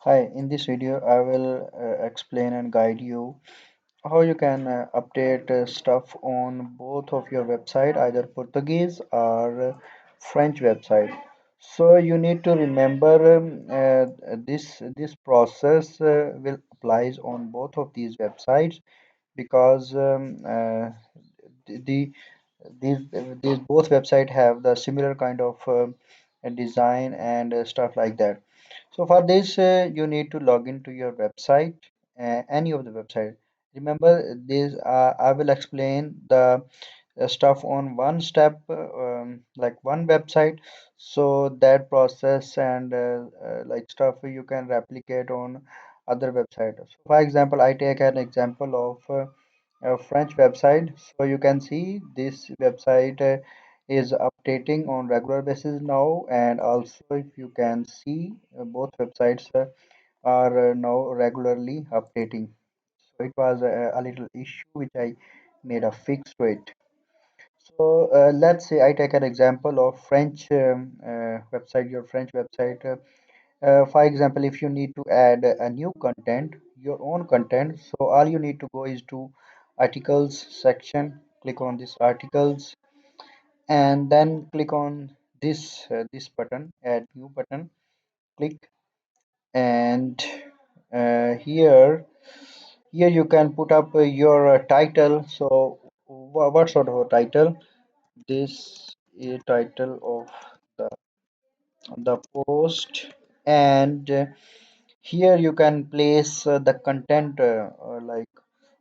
Hi, in this video, I will explain and guide you how you can update stuff on both of your website, either Portuguese or French website. So you need to remember this process will applies on both of these websites because the these these both website have the similar kind of design and stuff like that. So for this, you need to log into your website, any of the website. Remember this, I will explain the stuff on one step, like one website, so that process and like stuff you can replicate on other websites. So for example, I take an example of a French website. So you can see this website is updating on regular basis now, and also if you can see both websites are now regularly updating. So it was a little issue which I made a fix to it. So let's say I take an example of French website, your French website. For example, if you need to add a new content, your own content, so all you need to go is to articles section, click on this articles, and then click on this button, add new button, click, and here you can put up your title. So what sort of a title? This is title of the post, and here you can place the content, like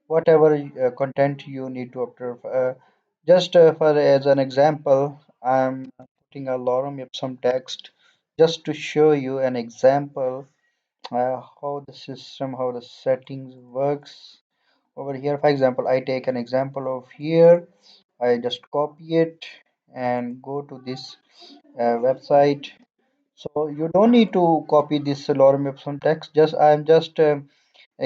whatever content you need to observe. Just for as an example, I'm putting a lorem ipsum text just to show you an example how the system, how the settings works over here. For example, I take an example of here. I just copy it and go to this website. So you don't need to copy this lorem ipsum text. Just I'm just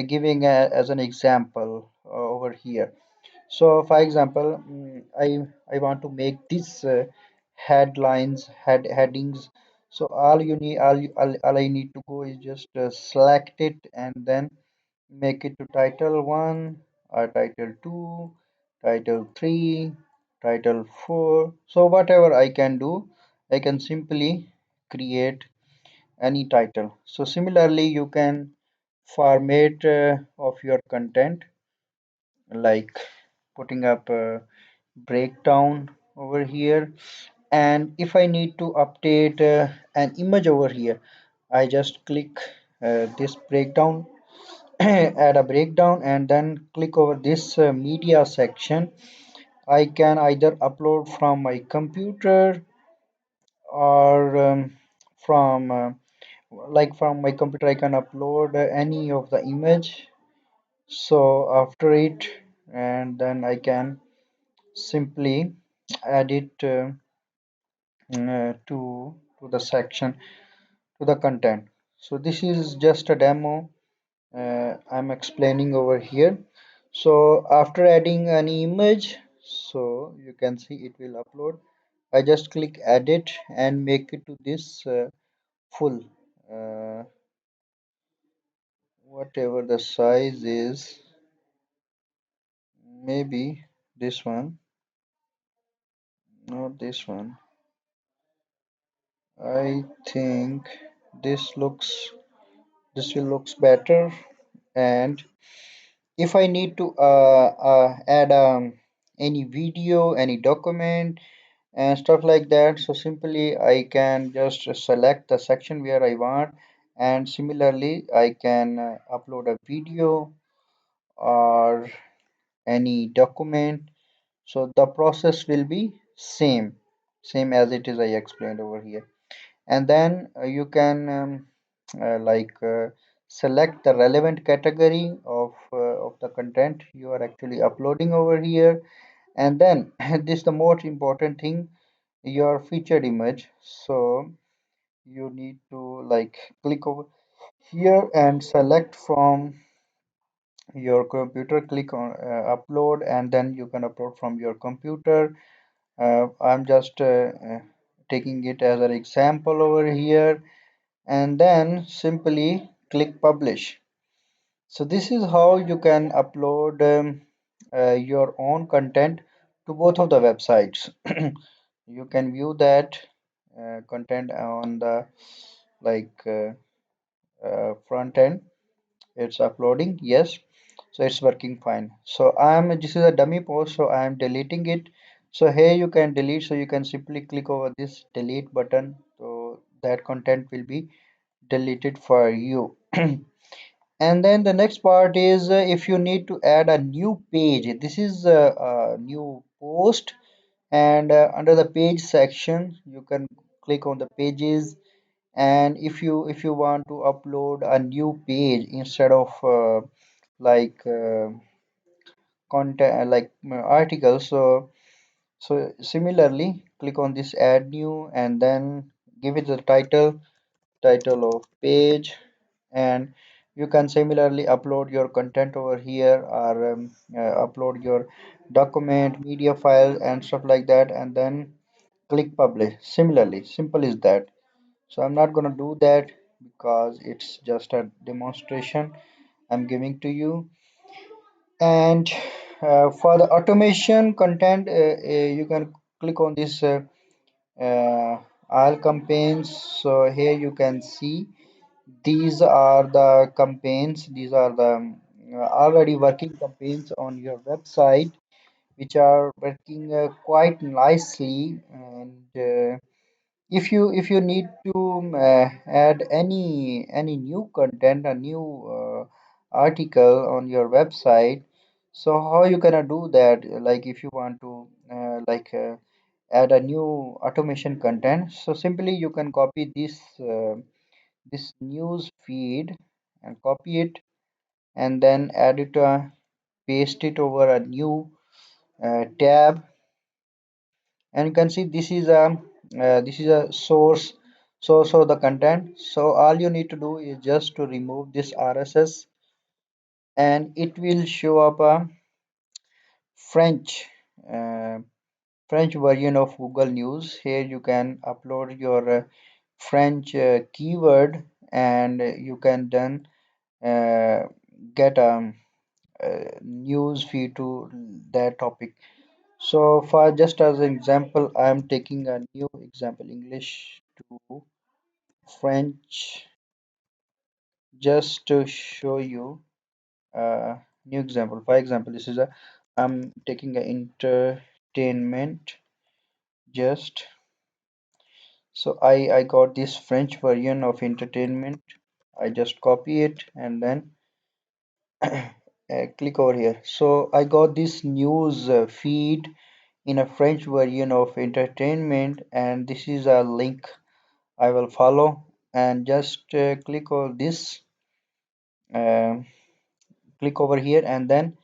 giving as an example over here. So for example, I want to make this headings. So all I need to go is just select it and then make it to title 1 or title 2, title 3, title 4. So whatever I can do, I can simply create any title. So similarly, you can format of your content, like putting up a breakdown over here. And if I need to update an image over here, I just click this breakdown, add a breakdown, and then click over this media section. I can either upload from my computer or from like from my computer I can upload any of the image. So after it, and then I can simply add it to the section, to the content. So this is just a demo I'm explaining over here. So after adding an image, so you can see it will upload. I just click edit and make it to this full, uh, whatever the size is, maybe this one, not this one. I think this looks, this will looks better. And if I need to add any video, any document and stuff like that, so simply I can just select the section where I want, and similarly I can upload a video or any document. So the process will be same as it is I explained over here. And then you can select the relevant category of the content you are actually uploading over here. And then this is the most important thing, your featured image. So you need to like click over here and select from your computer, click on upload, and then you can upload from your computer. I'm just taking it as an example over here, and then simply click publish. So this is how you can upload your own content to both of the websites. You can view that content on the like front end. It's uploading, yes. So it's working fine. So I'm this is a dummy post, so I am deleting it. So here you can delete, so you can simply click over this delete button, so that content will be deleted for you. And then the next part is if you need to add a new page, this is a new post, and under the page section you can click on the pages. And if you want to upload a new page instead of like content like articles, so similarly click on this add new and then give it the title of page. And you can similarly upload your content over here, or upload your document media file and stuff like that, and then click publish. Similarly simple is that. So I'm not going to do that because it's just a demonstration I'm giving to you. And for the automation content, you can click on this all campaigns. So here you can see these are the campaigns, these are the already working campaigns on your website, which are working quite nicely. And if you need to add any new content, a new article on your website, so how you gonna do that? Like if you want to add a new automation content, so simply you can copy this news feed and copy it, and then add it paste it over a new tab. And you can see this is a source of the content. So all you need to do is just to remove this RSS, and it will show up a French uh, French version of Google News. Here you can upload your French keyword, and you can then uh, get a news feed to that topic. So for just as an example, I am taking a new example, English to French, just to show you a new example. For example, this is a I'm taking a entertainment, just so I got this French version of entertainment. I just copy it and then click over here. So I got this news feed in a French version of entertainment, and this is a link I will follow. And just click on this, uh, click over here, and then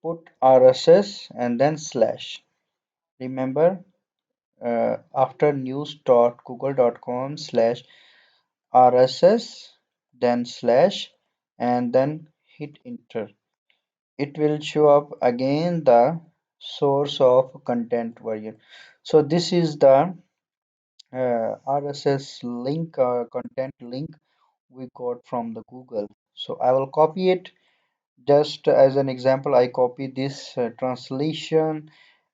put RSS and then slash. Remember, after news.google.com slash RSS, then slash, and then hit enter. It will show up again the source of content version. So this is the RSS link, content link we got from the Google. So I will copy it. Just as an example, I copy this translation,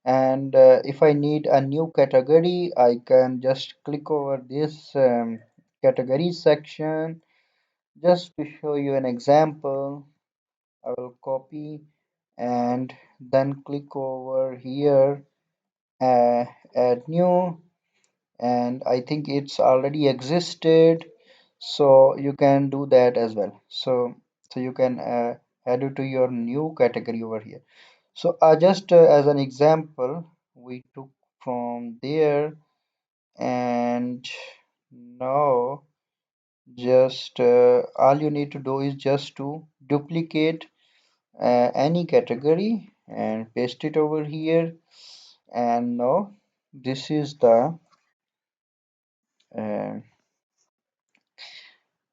and if I need a new category, I can just click over this category section. Just to show you an example, I will copy and then click over here, uh, add new, and I think it's already existed, so you can do that as well. So you can add it to your new category over here. So just as an example, we took from there, and now just all you need to do is just to duplicate any category and paste it over here. And now this is the uh,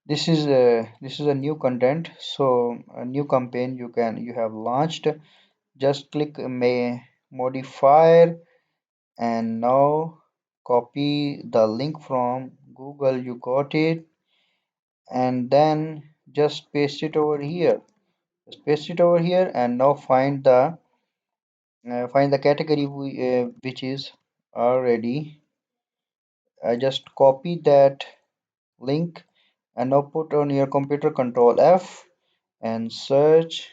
this is a new content, so a new campaign you have launched. Just click may modifier, and now copy the link from Google, you got it, and then just paste it over here. Just paste it over here, and now find the category which is already. I just copy that link and now put on your computer, Control F, and search,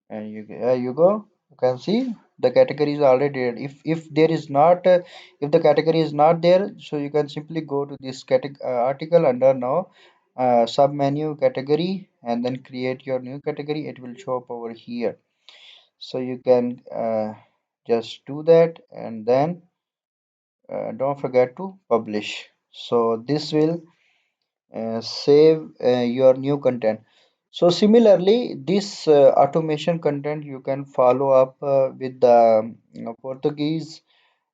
and there you go. You can see the category is already there. If there is not if the category is not there, so you can simply go to this article under now sub menu category, and then create your new category. It will show up over here, so you can just do that, and then don't forget to publish. So this will save your new content. So similarly, this automation content you can follow up with the Portuguese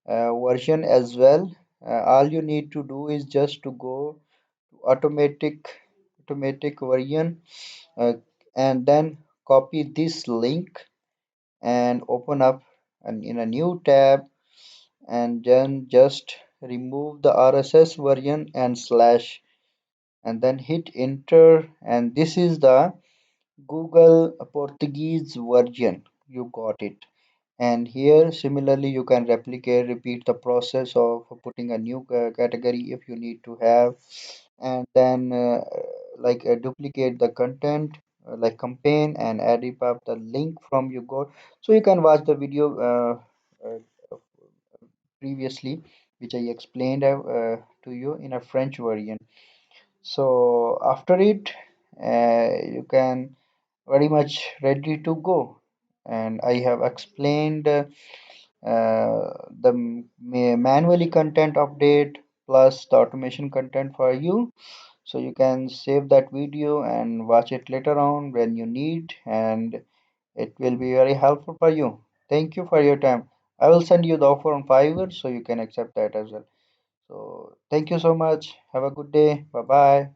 version as well. All you need to do is just to go to automatic version, uh, and then copy this link and open up in a new tab, and then just remove the RSS version and slash, and then hit enter, and this is the Google Portuguese version. You got it. And here similarly you can repeat the process of putting a new category if you need to have, and then duplicate the content like campaign, and add it up the link from you got. So you can watch the video previously, which I explained to you in a French version. So after it, you can very much ready to go. And I have explained the manually content update plus the automation content for you. So you can save that video and watch it later on when you need, and it will be very helpful for you. Thank you for your time. I will send you the offer on Fiverr so you can accept that as well. So thank you so much. Have a good day. Bye bye.